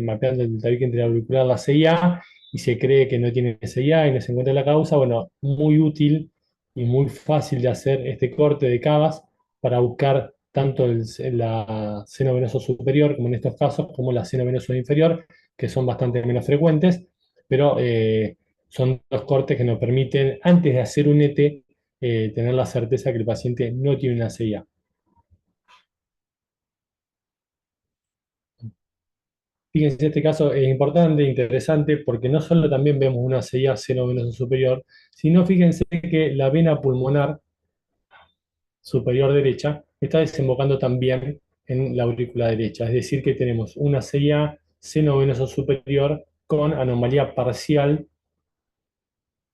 mapeando el tabique interauricular la CIA, y se cree que no tiene CIA y no se encuentra la causa. Bueno, muy útil y muy fácil de hacer este corte de cavas para buscar tanto la seno venoso superior, como en estos casos, como la seno venoso inferior, que son bastante menos frecuentes, pero son los cortes que nos permiten, antes de hacer un ET, tener la certeza que el paciente no tiene una CIA. Fíjense, este caso es importante, interesante, porque no solo también vemos una CIA seno venoso superior, sino fíjense que la vena pulmonar superior derecha está desembocando también en la aurícula derecha. Es decir, que tenemos una CIA seno venoso superior con anomalía parcial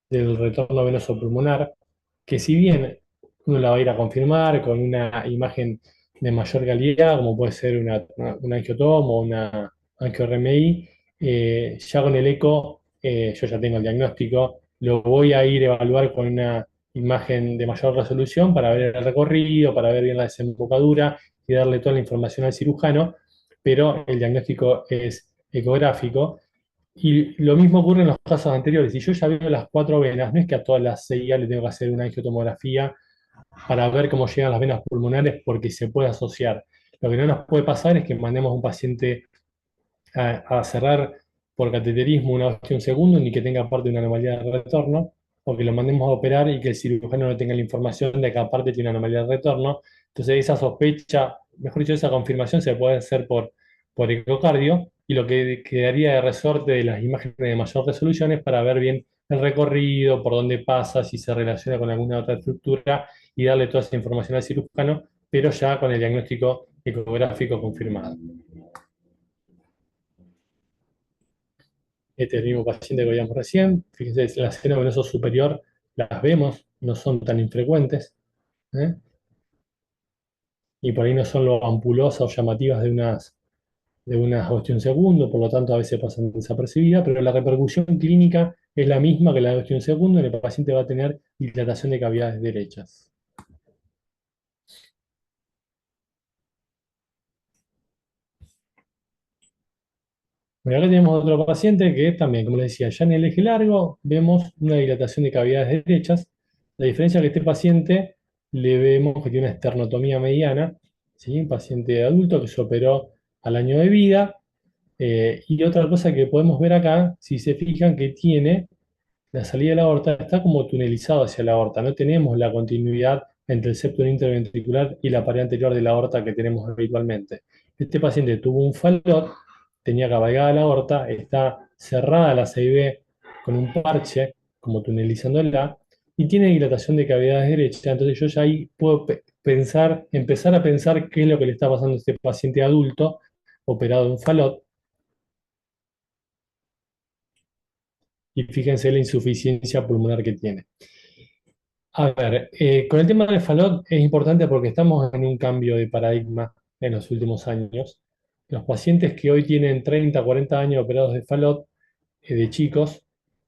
del retorno venoso pulmonar, que si bien uno la va a ir a confirmar con una imagen de mayor calidad, como puede ser una angiotomo o una angio-RMI, ya con el eco yo ya tengo el diagnóstico lo voy a ir a evaluar con una imagen de mayor resolución para ver el recorrido, para ver bien la desembocadura y darle toda la información al cirujano, pero el diagnóstico es ecográfico. Y lo mismo ocurre en los casos anteriores. Si yo ya veo las cuatro venas, no es que a todas las CIA le tengo que hacer una angiotomografía para ver cómo llegan las venas pulmonares porque se puede asociar. Lo que no nos puede pasar es que mandemos a un paciente a cerrar por cateterismo una vez que un segundo, ni que tenga aparte una anomalía de retorno, o que lo mandemos a operar y que el cirujano no tenga la información de que aparte tiene una anomalía de retorno. Entonces esa sospecha, mejor dicho, esa confirmación se puede hacer por ecocardio, y lo que quedaría de resorte de las imágenes de mayor resolución es para ver bien el recorrido, por dónde pasa, si se relaciona con alguna otra estructura, y darle toda esa información al cirujano, pero ya con el diagnóstico ecográfico confirmado. Este mismo paciente que veíamos recién, fíjense, la seno venoso superior las vemos, no son tan infrecuentes, ¿eh? Y por ahí no son lo ampulosas o llamativas de unas ostión segundo, por lo tanto a veces pasan desapercibidas, pero la repercusión clínica es la misma que la de ostión segundo, y el paciente va a tener dilatación de cavidades derechas. Bueno, acá tenemos otro paciente que también, como les decía, ya en el eje largo vemos una dilatación de cavidades derechas. La diferencia es que este paciente le vemos que tiene una esternotomía mediana, ¿sí? Un paciente adulto que se operó al año de vida. Y otra cosa que podemos ver acá, si se fijan, que tiene la salida de la aorta, está como tunelizado hacia la aorta. No tenemos la continuidad entre el septum interventricular y la pared anterior de la aorta que tenemos habitualmente. Este paciente tuvo un falot, tenía cabalgada la aorta, está cerrada la 6B con un parche, como tunelizándola, y tiene dilatación de cavidades derechas. Entonces yo ya ahí puedo empezar a pensar qué es lo que le está pasando a este paciente adulto operado de un falot. Y fíjense la insuficiencia pulmonar que tiene. A ver, con el tema del Falot es importante porque estamos en un cambio de paradigma en los últimos años. Los pacientes que hoy tienen 30, 40 años operados de Falot, de chicos,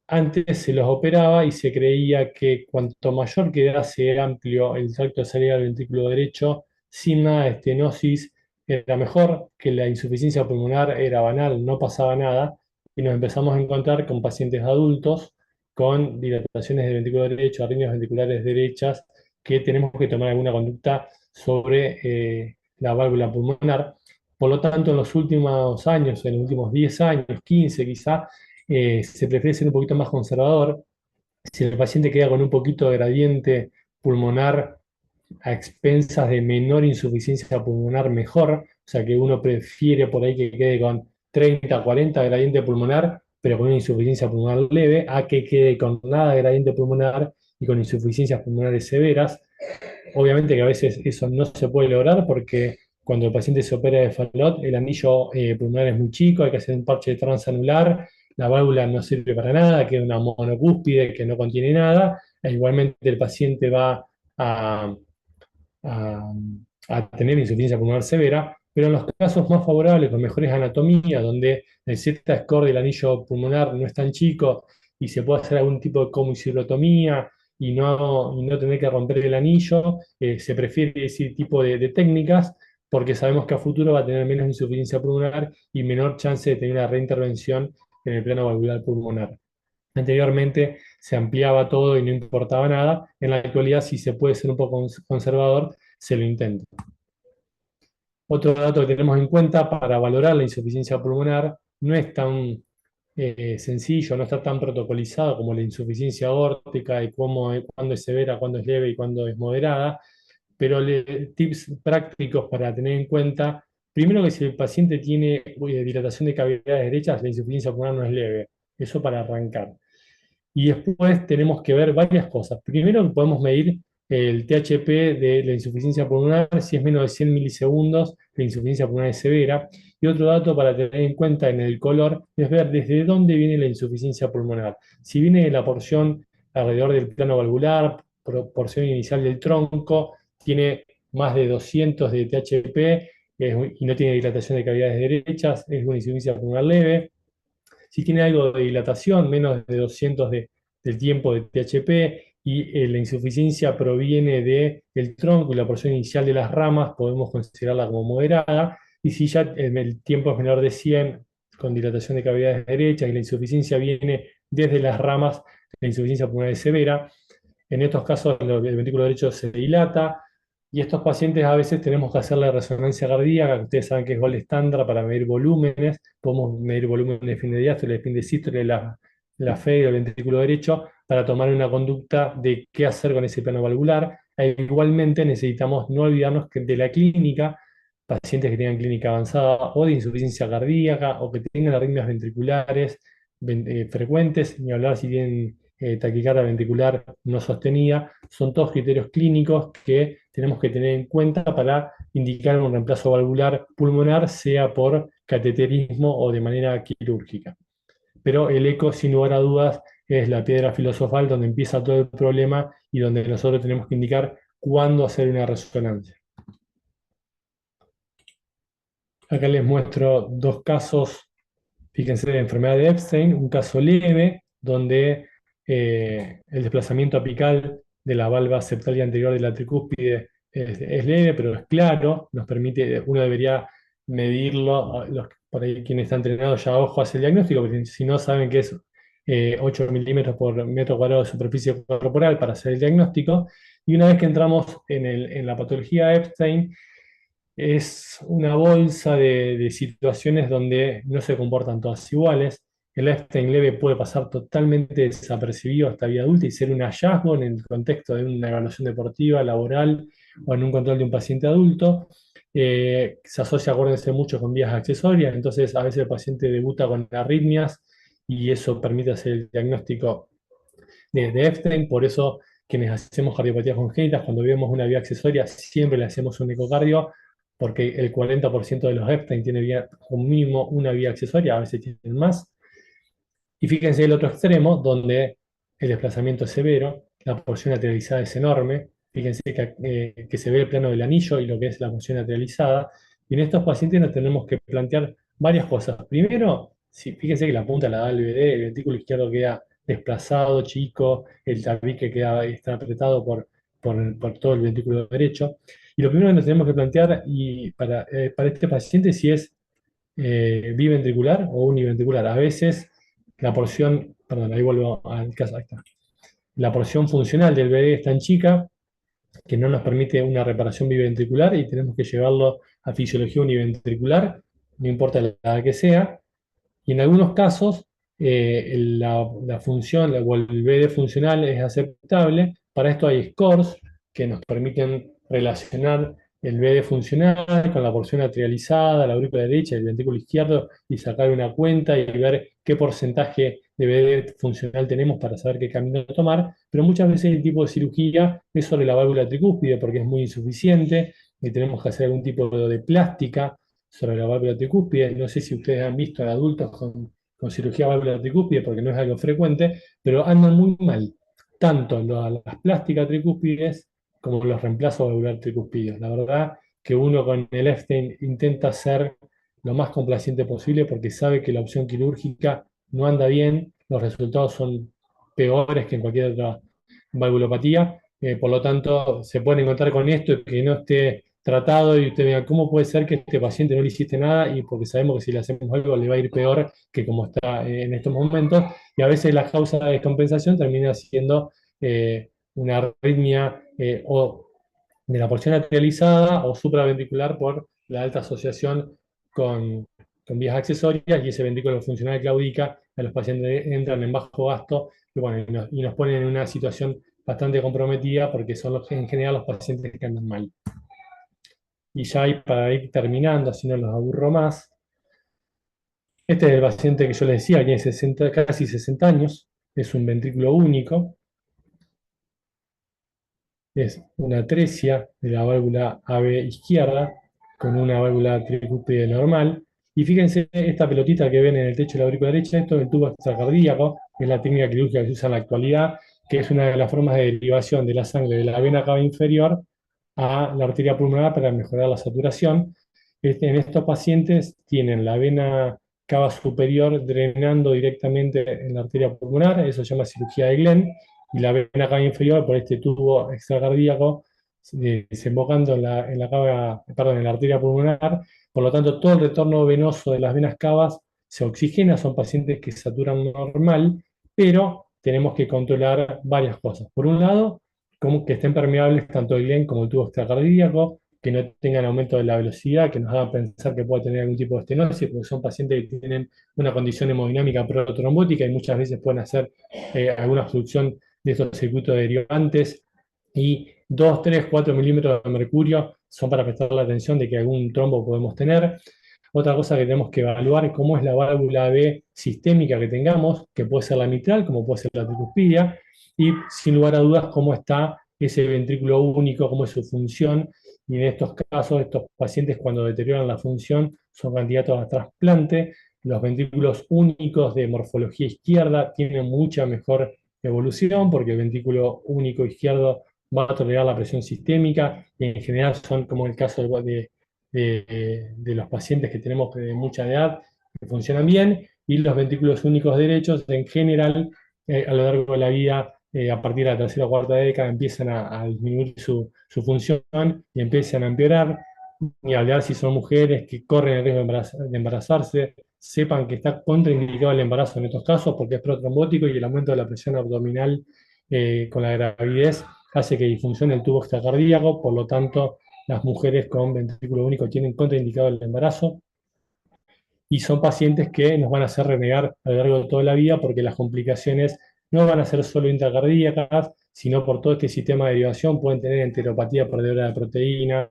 antes se los operaba y se creía que cuanto mayor quedase amplio el tracto de salida del ventrículo derecho, sin nada de estenosis, era mejor, que la insuficiencia pulmonar era banal, no pasaba nada, y nos empezamos a encontrar con pacientes adultos con dilataciones del ventrículo derecho, arritmias ventriculares derechas, que tenemos que tomar alguna conducta sobre la válvula pulmonar. Por lo tanto, en los últimos años, en los últimos 10 años, 15 quizá, se prefiere ser un poquito más conservador. Si el paciente queda con un poquito de gradiente pulmonar a expensas de menor insuficiencia pulmonar, mejor. O sea que uno prefiere por ahí que quede con 30, 40 de gradiente pulmonar, pero con una insuficiencia pulmonar leve, a que quede con nada de gradiente pulmonar y con insuficiencias pulmonares severas. Obviamente que a veces eso no se puede lograr porque cuando el paciente se opera de Fallot, el anillo pulmonar es muy chico, hay que hacer un parche transanular, la válvula no sirve para nada, queda una monocúspide que no contiene nada, e igualmente el paciente va a, a- a tener insuficiencia pulmonar severa, pero en los casos más favorables, con mejores anatomías, donde el Z-score del anillo pulmonar no es tan chico y se puede hacer algún tipo de comisurilotomía y no tener que romper el anillo, se prefiere ese tipo de técnicas porque sabemos que a futuro va a tener menos insuficiencia pulmonar y menor chance de tener una reintervención en el plano valvular pulmonar. Anteriormente se ampliaba todo y no importaba nada. En la actualidad, si se puede ser un poco conservador, se lo intenta. Otro dato que tenemos en cuenta para valorar la insuficiencia pulmonar no es tan sencillo, no está tan protocolizado como la insuficiencia aórtica y cuándo es severa, cuándo es leve y cuándo es moderada, pero tips prácticos para tener en cuenta. Primero, que si el paciente tiene dilatación de cavidades derechas, la insuficiencia pulmonar no es leve. Eso para arrancar. Y después tenemos que ver varias cosas. Primero, podemos medir el THP de la insuficiencia pulmonar. Si es menos de 100 milisegundos, la insuficiencia pulmonar es severa. Y otro dato para tener en cuenta en el color es ver desde dónde viene la insuficiencia pulmonar. Si viene de la porción alrededor del plano valvular, porción inicial del tronco, tiene más de 200 de THP y no tiene dilatación de cavidades derechas, es una insuficiencia pulmonar leve. Si tiene algo de dilatación, menos de 200 de del tiempo de THP, y la insuficiencia proviene del tronco y la porción inicial de las ramas, podemos considerarla como moderada, y si ya el tiempo es menor de 100, con dilatación de cavidades derechas, y la insuficiencia viene desde las ramas, la insuficiencia pulmonar es severa, en estos casos el ventrículo derecho se dilata, y estos pacientes a veces tenemos que hacerle resonancia cardíaca, que ustedes saben que es gol estándar para medir volúmenes, podemos medir volúmenes de fin de diástole, de fin de sístole, la fe y el ventrículo derecho, para tomar una conducta de qué hacer con ese plano valvular. E igualmente necesitamos no olvidarnos de la clínica, pacientes que tengan clínica avanzada o de insuficiencia cardíaca o que tengan arritmias ventriculares frecuentes, ni hablar si tienen taquicardia ventricular no sostenida, son todos criterios clínicos que tenemos que tener en cuenta para indicar un reemplazo valvular pulmonar, sea por cateterismo o de manera quirúrgica. Pero el eco, sin lugar a dudas, es la piedra filosofal donde empieza todo el problema y donde nosotros tenemos que indicar cuándo hacer una resonancia. Acá les muestro dos casos, fíjense, de enfermedad de Epstein, un caso leve, donde el desplazamiento apical de la valva septal anterior de la tricúspide es leve, pero es claro, nos permite, uno debería medirlo, por ahí quienes están entrenados ya ojo hacia el diagnóstico, porque si no saben que es 8 milímetros por metro cuadrado de superficie corporal para hacer el diagnóstico, y una vez que entramos en la patología de Epstein, es una bolsa de situaciones donde no se comportan todas iguales. El Epstein leve puede pasar totalmente desapercibido hasta vida adulta y ser un hallazgo en el contexto de una evaluación deportiva, laboral o en un control de un paciente adulto. Se asocia, acuérdense, mucho con vías accesorias, entonces a veces el paciente debuta con arritmias y eso permite hacer el diagnóstico de Epstein. Por eso quienes hacemos cardiopatías congénitas, cuando vemos una vía accesoria, siempre le hacemos un ecocardio, porque el 40% de los Epstein tiene como mínimo una vía accesoria, a veces tienen más. Y fíjense el otro extremo, donde el desplazamiento es severo, la porción lateralizada es enorme, fíjense que se ve el plano del anillo y lo que es la porción lateralizada, y en estos pacientes nos tenemos que plantear varias cosas. Primero, fíjense que la punta la da el BD, el ventrículo izquierdo queda desplazado, chico, el tabique está apretado por todo el ventrículo derecho. Y lo primero que nos tenemos que plantear para este paciente si es biventricular o univentricular. A veces la porción, perdón, ahí vuelvo al caso, ahí está. La porción funcional del BD es tan chica que no nos permite una reparación biventricular y tenemos que llevarlo a fisiología univentricular, no importa la edad que sea. Y en algunos casos la función o el BD funcional es aceptable. Para esto hay scores que nos permiten relacionar el BD funcional con la porción atrializada, la aurícula derecha y el ventrículo izquierdo y sacar una cuenta y ver qué porcentaje de BD funcional tenemos para saber qué camino tomar. Pero muchas veces el tipo de cirugía es sobre la válvula tricúspide porque es muy insuficiente y tenemos que hacer algún tipo de plástica sobre la válvula tricúspide. No sé si ustedes han visto en adultos con cirugía válvula tricúspide, porque no es algo frecuente, pero andan muy mal, tanto las plásticas tricúspides como los reemplazos valvular tricúspides. La verdad que uno con el Epstein intenta ser lo más complaciente posible porque sabe que la opción quirúrgica no anda bien, los resultados son peores que en cualquier otra valvulopatía, por lo tanto se pueden encontrar con esto que no esté tratado y usted vea cómo puede ser que este paciente no le hiciste nada y porque sabemos que si le hacemos algo le va a ir peor que como está en estos momentos, y a veces la causa de descompensación termina siendo una arritmia o de la porción arterializada o supraventricular por la alta asociación con vías accesorias, y ese ventrículo funcional claudica, a los pacientes entran en bajo gasto y, bueno, y nos ponen en una situación bastante comprometida porque son en general los pacientes que andan mal. Y ya para ir terminando, si no los aburro más, este es el paciente que yo les decía, tiene casi 60 años, es un ventrículo único, es una atresia de la válvula AB izquierda con una válvula tricúspide normal. Y fíjense esta pelotita que ven en el techo de la aurícula derecha, esto es el tubo extracardíaco, que es la técnica quirúrgica que se usa en la actualidad, que es una de las formas de derivación de la sangre de la vena cava inferior a la arteria pulmonar para mejorar la saturación. En estos pacientes tienen la vena cava superior drenando directamente en la arteria pulmonar, eso se llama cirugía de Glenn, y la vena cava inferior por este tubo extracardíaco desembocando en la cava, perdón, en la arteria pulmonar. Por lo tanto, todo el retorno venoso de las venas cavas se oxigena, son pacientes que saturan normal, pero tenemos que controlar varias cosas. Por un lado, como que estén permeables tanto el Glenn como el tubo extracardíaco, que no tengan aumento de la velocidad, que nos hagan pensar que puede tener algún tipo de estenosis, porque son pacientes que tienen una condición hemodinámica prototrombótica y muchas veces pueden hacer alguna obstrucción de estos circuitos derivantes. Y 2, 3, 4 milímetros de mercurio son para prestar la atención de que algún trombo podemos tener. Otra cosa que tenemos que evaluar es cómo es la válvula B sistémica que tengamos, que puede ser la mitral, como puede ser la tricuspidia, y sin lugar a dudas cómo está ese ventrículo único, cómo es su función. Y en estos casos, estos pacientes cuando deterioran la función son candidatos a trasplante. Los ventrículos únicos de morfología izquierda tienen mucha mejor evolución porque el ventrículo único izquierdo va a tolerar la presión sistémica y en general son como el caso de los pacientes que tenemos de mucha edad que funcionan bien y los ventrículos únicos derechos en general a lo largo de la vida a partir de la tercera o cuarta década empiezan a disminuir su función y empiezan a empeorar. Ni hablar si son mujeres que corren el riesgo de embarazarse, sepan que está contraindicado el embarazo en estos casos porque es protrombótico y el aumento de la presión abdominal con la gravidez hace que disfuncione el tubo extracardíaco, por lo tanto las mujeres con ventrículo único tienen contraindicado el embarazo y son pacientes que nos van a hacer renegar a lo largo de toda la vida porque las complicaciones no van a ser solo intracardíacas, sino por todo este sistema de derivación pueden tener enteropatía perdedora de proteínas,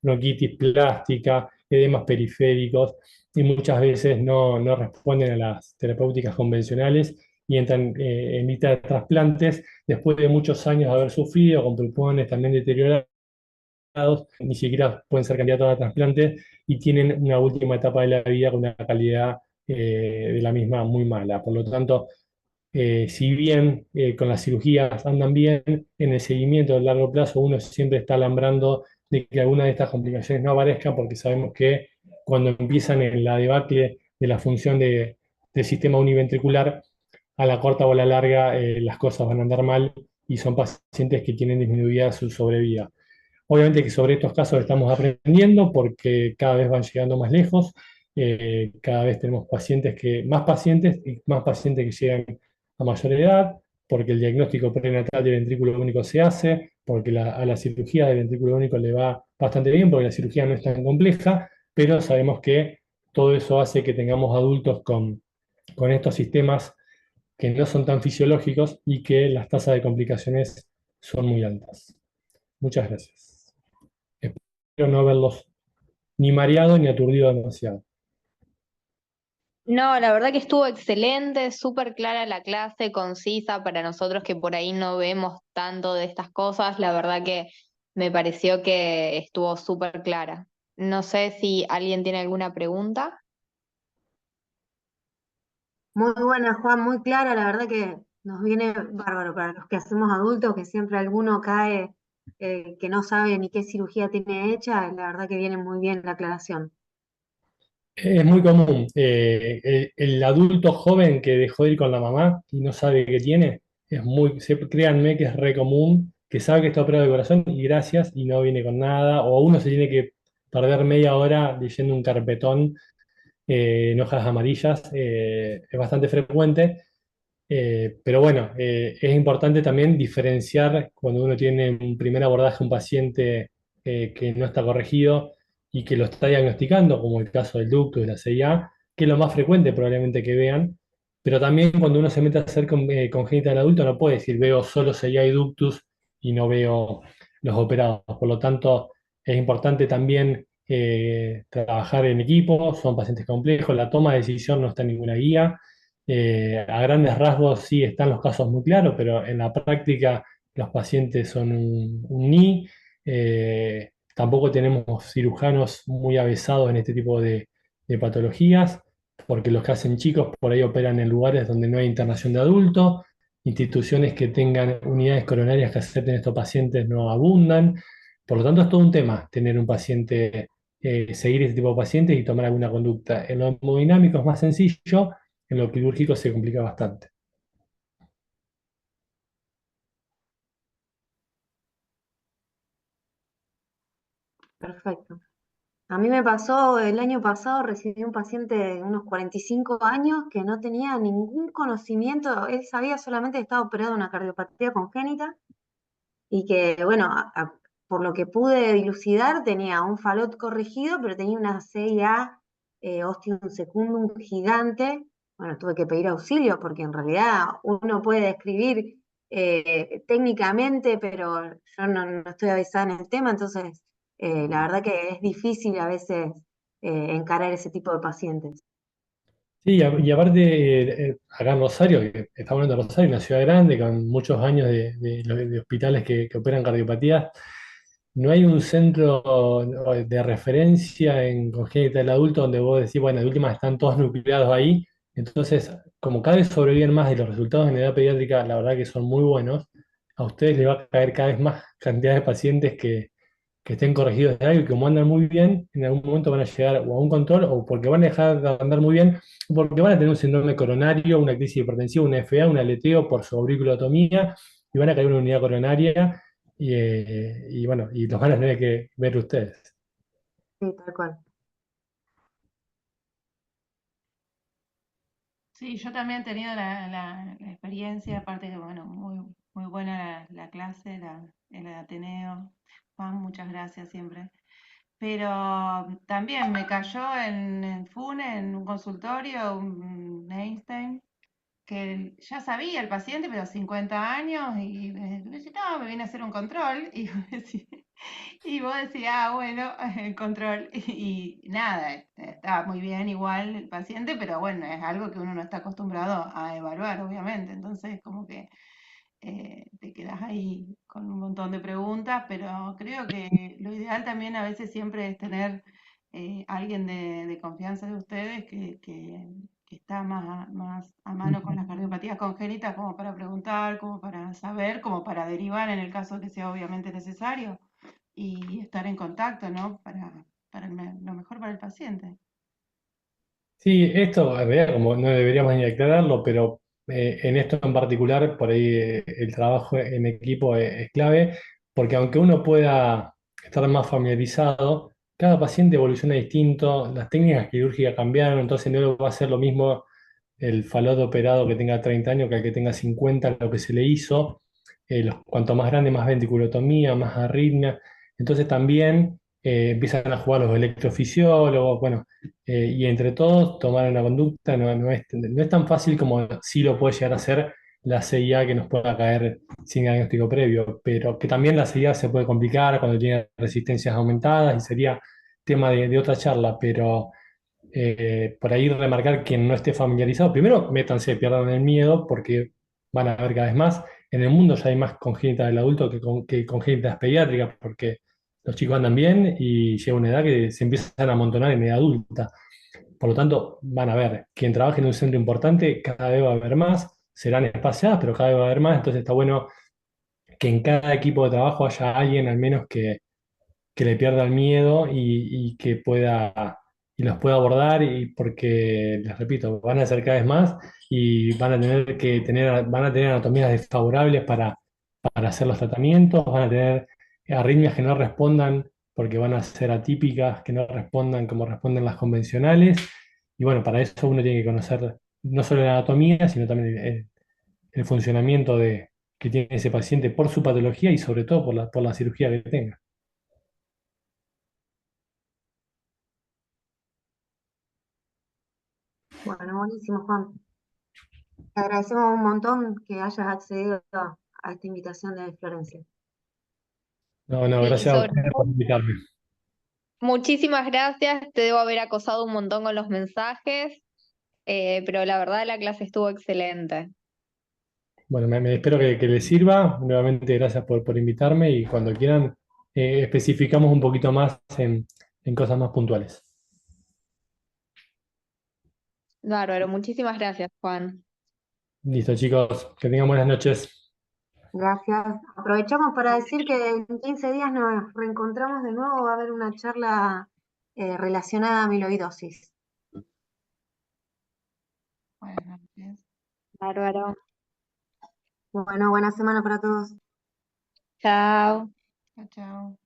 bronquitis plástica, edemas periféricos, y muchas veces no responden a las terapéuticas convencionales y entran en lista de trasplantes después de muchos años de haber sufrido con pulmones también deteriorados, ni siquiera pueden ser candidatos a trasplante y tienen una última etapa de la vida con una calidad de la misma muy mala. Por lo tanto, si bien con las cirugías andan bien, en el seguimiento a largo plazo uno siempre está alambrando de que alguna de estas complicaciones no aparezcan porque sabemos que cuando empiezan en la debacle de la función del sistema univentricular, a la corta o a la larga las cosas van a andar mal y son pacientes que tienen disminuida su sobrevida. Obviamente que sobre estos casos estamos aprendiendo porque cada vez van llegando más lejos, cada vez tenemos pacientes y más pacientes que llegan a mayor edad, porque el diagnóstico prenatal del ventrículo único se hace, porque a la cirugía del ventrículo único le va bastante bien, porque la cirugía no es tan compleja, pero sabemos que todo eso hace que tengamos adultos con estos sistemas que no son tan fisiológicos y que las tasas de complicaciones son muy altas. Muchas gracias. Espero no haberlos ni mareado ni aturdido demasiado. No, la verdad que estuvo excelente, súper clara la clase, concisa para nosotros que por ahí no vemos tanto de estas cosas. La verdad que me pareció que estuvo súper clara. No sé si alguien tiene alguna pregunta. Muy buena, Juan, muy clara, la verdad que nos viene bárbaro para los que hacemos adultos, que siempre alguno cae que no sabe ni qué cirugía tiene hecha, la verdad que viene muy bien la aclaración. Es muy común. El adulto joven que dejó de ir con la mamá y no sabe qué tiene, créanme que es re común, que sabe que está operado de corazón y gracias y no viene con nada, o uno se tiene que perder media hora leyendo un carpetón en hojas amarillas, es bastante frecuente. Pero bueno, es importante también diferenciar cuando uno tiene un primer abordaje a un paciente que no está corregido y que lo está diagnosticando, como el caso del ductus y la CIA, que es lo más frecuente probablemente que vean, pero también cuando uno se mete a hacer congénita del adulto no puede decir veo solo CIA y ductus y no veo los operados. Por lo tanto, es importante también trabajar en equipo, son pacientes complejos, la toma de decisión no está en ninguna guía. A grandes rasgos sí están los casos muy claros, pero en la práctica los pacientes son un ni. Tampoco tenemos cirujanos muy avesados en este tipo de patologías, porque los que hacen chicos por ahí operan en lugares donde no hay internación de adultos. Instituciones que tengan unidades coronarias que acepten estos pacientes no abundan. Por lo tanto, es todo un tema tener un paciente seguir ese tipo de pacientes y tomar alguna conducta. En lo hemodinámico es más sencillo, en lo quirúrgico se complica bastante. Perfecto. A mí me pasó el año pasado, recibí un paciente de unos 45 años que no tenía ningún conocimiento, él sabía solamente que estaba operado de una cardiopatía congénita y que, bueno, por lo que pude dilucidar, tenía un falot corregido, pero tenía una CIA ostium secundum gigante. Bueno, tuve que pedir auxilio porque en realidad uno puede describir técnicamente, pero yo no estoy avisada en el tema, entonces la verdad que es difícil a veces encarar ese tipo de pacientes. Sí, y aparte, acá en Rosario, que estamos hablando de Rosario, una ciudad grande con muchos años de hospitales que operan cardiopatías, no hay un centro de referencia en congénita del adulto donde vos decís, bueno, de última están todos nucleados ahí. Entonces, como cada vez sobreviven más y los resultados en edad pediátrica, la verdad que son muy buenos, a ustedes les va a caer cada vez más cantidad de pacientes que estén corregidos de algo y como andan muy bien, en algún momento van a llegar o a un control o porque van a dejar de andar muy bien, o porque van a tener un síndrome coronario, una crisis hipertensiva, una FA, un aleteo por su auriculotomía y van a caer en una unidad coronaria y bueno, y los van a tener que ver ustedes. Sí, tal cual. Sí, yo también he tenido la experiencia, aparte que, bueno, muy buena la clase, el Ateneo. Juan, muchas gracias siempre. Pero también me cayó en FUNE, en un consultorio, un Einstein, que ya sabía el paciente, pero 50 años, y me dice, no, me viene a hacer un control. Y vos decís, ah, bueno, el control. Y nada, estaba muy bien igual el paciente, pero bueno, es algo que uno no está acostumbrado a evaluar, obviamente. Entonces, como que te quedas ahí con un montón de preguntas, pero creo que lo ideal también a veces siempre es tener alguien de confianza de ustedes que está más a mano con las cardiopatías congénitas como para preguntar, como para saber, como para derivar en el caso que sea obviamente necesario y estar en contacto, ¿no? Para lo mejor para el paciente. Sí, esto en realidad como no deberíamos ni aclararlo, pero en esto en particular, por ahí el trabajo en equipo es clave, porque aunque uno pueda estar más familiarizado, cada paciente evoluciona distinto, las técnicas quirúrgicas cambiaron, entonces no va a ser lo mismo el falote operado que tenga 30 años que el que tenga 50, lo que se le hizo, cuanto más grande, más ventriculotomía, más arritmia, entonces también empiezan a jugar los electrofisiólogos, bueno, y entre todos tomar una conducta no es tan fácil como sí lo puede llegar a ser la CIA que nos pueda caer sin diagnóstico previo, pero que también la CIA se puede complicar cuando tiene resistencias aumentadas y sería tema de otra charla, pero por ahí remarcar quien no esté familiarizado, primero métanse, pierdan el miedo porque van a ver cada vez más. En el mundo ya hay más congénitas del adulto que congénitas pediátricas porque los chicos andan bien y llega una edad que se empiezan a amontonar en edad adulta. Por lo tanto, van a ver, quien trabaje en un centro importante, cada vez va a haber más, serán espaciadas, pero cada vez va a haber más, entonces está bueno que en cada equipo de trabajo haya alguien al menos que le pierda el miedo y que pueda y los pueda abordar y porque les repito, van a ser cada vez más y van a tener anatomías desfavorables para hacer los tratamientos, van a tener arritmias que no respondan porque van a ser atípicas, que no respondan como responden las convencionales. Y bueno, para eso uno tiene que conocer no solo la anatomía, sino también el funcionamiento que tiene ese paciente por su patología y sobre todo por la cirugía que tenga. Bueno, buenísimo, Juan. Te agradecemos un montón que hayas accedido a esta invitación de Florencia. No, no, Sí, y gracias a sobre ustedes por invitarme. muchísimas gracias, te debo haber acosado un montón con los mensajes, pero la verdad la clase estuvo excelente. Bueno, espero que les sirva. Nuevamente, gracias por invitarme y cuando quieran, especificamos un poquito más en cosas más puntuales. Bárbaro, muchísimas gracias, Juan. Listo, chicos, que tengan buenas noches. Gracias. Aprovechamos para decir que en 15 días nos reencontramos de nuevo, va a haber una charla relacionada a amiloidosis. Buenas noches. Bárbaro. Bueno, buena semana para todos. Chao. Chao, chao.